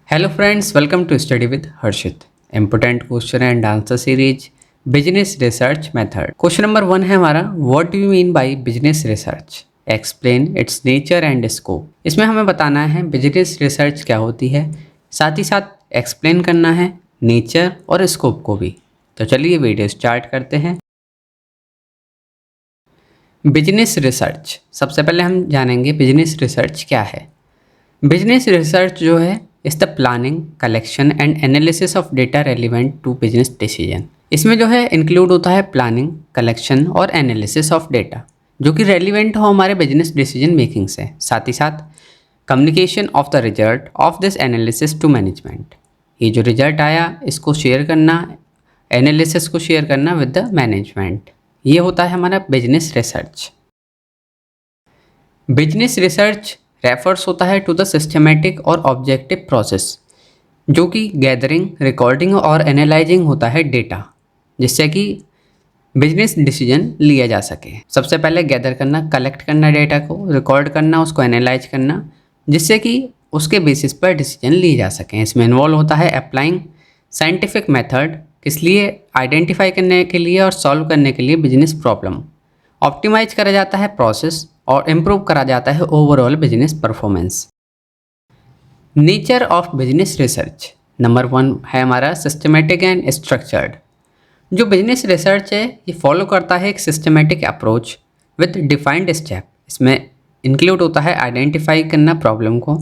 Hello friends, welcome to Study with Harshit. Important question and answer series Business Research Method. Question number 1 है हमारा What do you mean by business research? Explain its nature and scope. इसमें हमें बताना है business research क्या होती है, साथ ही साथ एक्सप्लेन करना है नेचर और स्कोप को भी। तो चलिए वीडियो स्टार्ट करते हैं। बिजनेस रिसर्च, सबसे पहले हम जानेंगे बिजनेस रिसर्च क्या है। बिजनेस रिसर्च जो है is the planning, collection and analysis of data relevant to business decision. इसमें जो है इंक्लूड होता है प्लानिंग, कलेक्शन और एनालिसिस ऑफ डेटा जो कि रेलिवेंट हो हमारे बिजनेस डिसीजन मेकिंग से, साथ ही साथ communication of the result of this analysis to management. ये जो रिजल्ट आया इसको शेयर करना, एनालिसिस को शेयर करना विद द मैनेजमेंट, ये होता है हमारा business research. Business research refers होता है टू द सिस्टमेटिक और ऑब्जेक्टिव प्रोसेस जो कि गैदरिंग, रिकॉर्डिंग और एनालाइजिंग होता है डेटा, जिससे कि बिजनेस डिसीजन लिया जा सके। सबसे पहले गैदर करना, कलेक्ट करना डेटा को, रिकॉर्ड करना, उसको एनालाइज करना, जिससे कि उसके बेसिस पर डिसीजन लिए जा सकें। इसमें इन्वॉल्व होता है अप्लाइंग साइंटिफिक मेथड, किस लिए, आइडेंटिफाई करने के लिए और सॉल्व करने के लिए बिजनेस प्रॉब्लम। ऑप्टिमाइज करा जाता है प्रोसेस और इम्प्रूव करा जाता है overall business performance. Nature of business research number 1 है हमारा सिस्टमेटिक एंड स्ट्रक्चर्ड। जो बिजनेस रिसर्च है ये फॉलो करता है एक systematic approach with defined step. इसमें इंक्लूड होता है आइडेंटिफाई करना प्रॉब्लम को,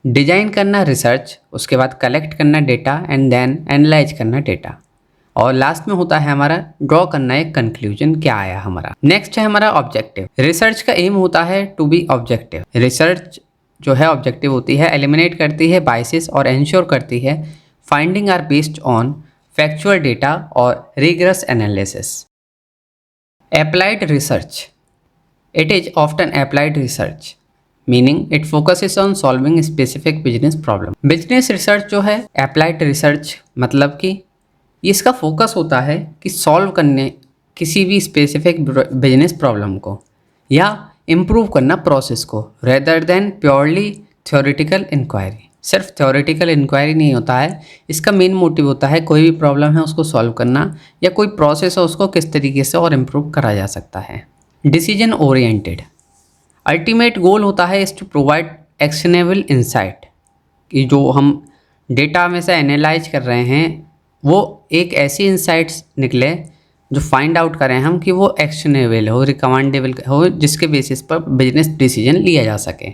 डिजाइन करना रिसर्च, उसके बाद कलेक्ट करना डेटा एंड देन एनालाइज करना डेटा, और लास्ट में होता है हमारा ड्रॉ करना एक कंक्लूजन क्या आया हमारा। नेक्स्ट है हमारा ऑब्जेक्टिव। रिसर्च का एम होता है टू बी ऑब्जेक्टिव। रिसर्च जो है ऑब्जेक्टिव होती है, एलिमिनेट करती है बायसेस और एंश्योर करती है finding are based on factual data और rigorous analysis. Applied research, it is often applied research meaning it focuses on solving specific business problem. Business research जो है अप्लाइड रिसर्च मतलब कि इसका फोकस होता है कि सॉल्व करने किसी भी स्पेसिफिक बिजनेस प्रॉब्लम को या इम्प्रूव करना प्रोसेस को, rather than purely theoretical inquiry. सिर्फ थ्योरेटिकल इंक्वायरी नहीं होता है, इसका मेन मोटिव होता है कोई भी प्रॉब्लम है उसको सॉल्व करना या कोई प्रोसेस है उसको किस तरीके से और इम्प्रूव करा जा सकता है। डिसीजन ओरिएंटेड, अल्टीमेट गोल होता है is to provide actionable insight, कि जो हम डेटा में से एनालाइज कर रहे हैं वो एक ऐसी इंसाइट्स निकले जो फाइंड आउट करें हम कि वो एक्शनेबल हो, रिकमेंडेबल हो, जिसके बेसिस पर बिजनेस डिसीजन लिया जा सके।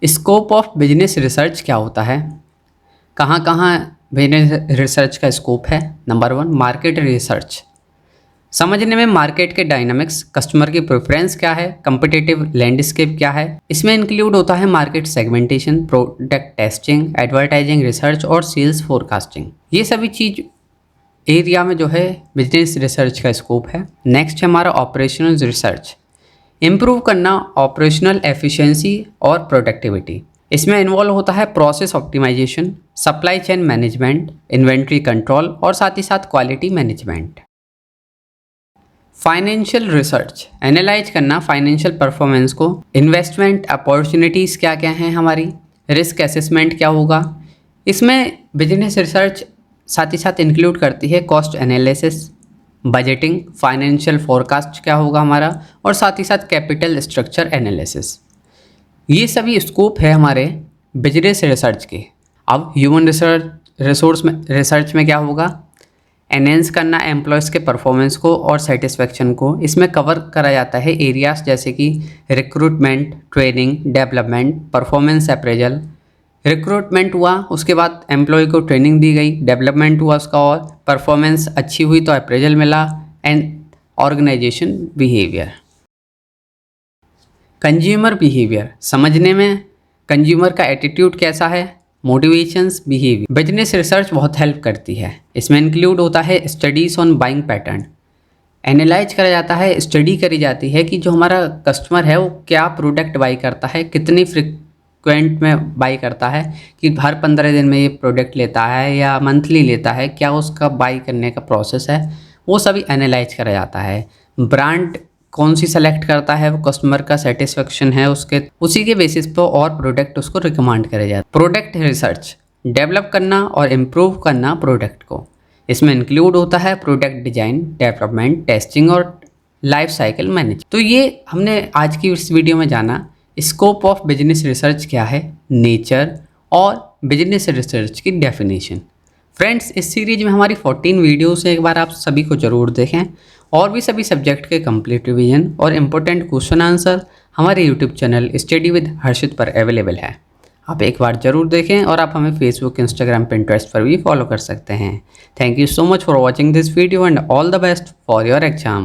स्कोप ऑफ बिजनेस रिसर्च क्या होता है, कहाँ कहाँ बिजनेस रिसर्च का स्कोप है। नंबर 1 मार्केट रिसर्च, समझने में मार्केट के डायनामिक्स, कस्टमर की प्रेफरेंस क्या है, कम्पिटिटिव लैंडस्केप क्या है। इसमें इंक्लूड होता है market segmentation, product testing, advertising research और सेल्स फोरकास्टिंग। ये सभी चीज एरिया में जो है बिजनेस रिसर्च का स्कोप है। नेक्स्ट है हमारा ऑपरेशनल रिसर्च, इम्प्रूव करना ऑपरेशनल एफिशिएंसी और प्रोडक्टिविटी। इसमें इन्वॉल्व होता है process optimisation, supply chain management, inventory control और साथ ही साथ quality management. Financial research, analyse करना फाइनेंशियल परफॉर्मेंस को, इन्वेस्टमेंट अपॉर्चुनिटीज़ क्या क्या हैं हमारी, रिस्क असेसमेंट क्या होगा। इसमें बिजनेस रिसर्च साथ ही साथ इंक्लूड करती है cost analysis, budgeting, financial forecast क्या होगा हमारा, और साथ ही साथ कैपिटल स्ट्रक्चर एनालिसिस। ये सभी स्कोप है हमारे बिजनेस रिसर्च के। अब ह्यूमन रिसोर्स में रिसर्च में क्या होगा, एनहेंस करना एम्प्लॉयज़ के परफॉर्मेंस को और सेटिस्फेक्शन को। इसमें कवर करा जाता है एरियाज जैसे कि recruitment, training, development, performance appraisal. Recruitment हुआ, उसके बाद एम्प्लॉय को ट्रेनिंग दी गई, डेवलपमेंट हुआ उसका और परफॉर्मेंस अच्छी हुई तो अप्रेजल मिला, and organisation behaviour. Consumer behaviour, समझने में कंज्यूमर का एटीट्यूड कैसा है, मोटिवेशंस, बिहेवियर। बिजनेस रिसर्च बहुत हेल्प करती है। इसमें इंक्लूड होता है studies on buying pattern, analyse करा जाता है, स्टडी करी जाती है कि जो हमारा कस्टमर है वो क्या प्रोडक्ट बाई करता है, कितनी फ्रिक्वेंट में बाई करता है, कि हर 15 दिन में ये प्रोडक्ट लेता है या मंथली लेता है, क्या उसका बाई करने का प्रोसेस है, वो सभी एनालाइज करा जाता है। ब्रांड कौन सी सेलेक्ट करता है, वो कस्टमर का सेटिस्फेक्शन है उसके, उसी के बेसिस पर और प्रोडक्ट उसको रिकमेंड करे जाते। प्रोडक्ट रिसर्च, डेवलप करना और इम्प्रूव करना प्रोडक्ट को, इसमें इंक्लूड होता है प्रोडक्ट डिजाइन, डेवलपमेंट, टेस्टिंग और लाइफ साइकिल मैनेज। तो ये हमने आज की इस वीडियो में जाना स्कोप ऑफ बिजनेस रिसर्च क्या है, नेचर और बिजनेस रिसर्च की डेफिनेशन। फ्रेंड्स, इस सीरीज में हमारी 14 वीडियोस हैं, एक बार आप सभी को ज़रूर देखें। और भी सभी सब्जेक्ट के कंप्लीट रिवीजन और इम्पोर्टेंट क्वेश्चन आंसर हमारे यूट्यूब चैनल स्टडी विद हर्षित पर अवेलेबल है। आप एक बार ज़रूर देखें और आप हमें फेसबुक, इंस्टाग्राम, पिंटरेस्ट पर भी फॉलो कर सकते हैं। Thank you so much for watching this video and all the best for your exam.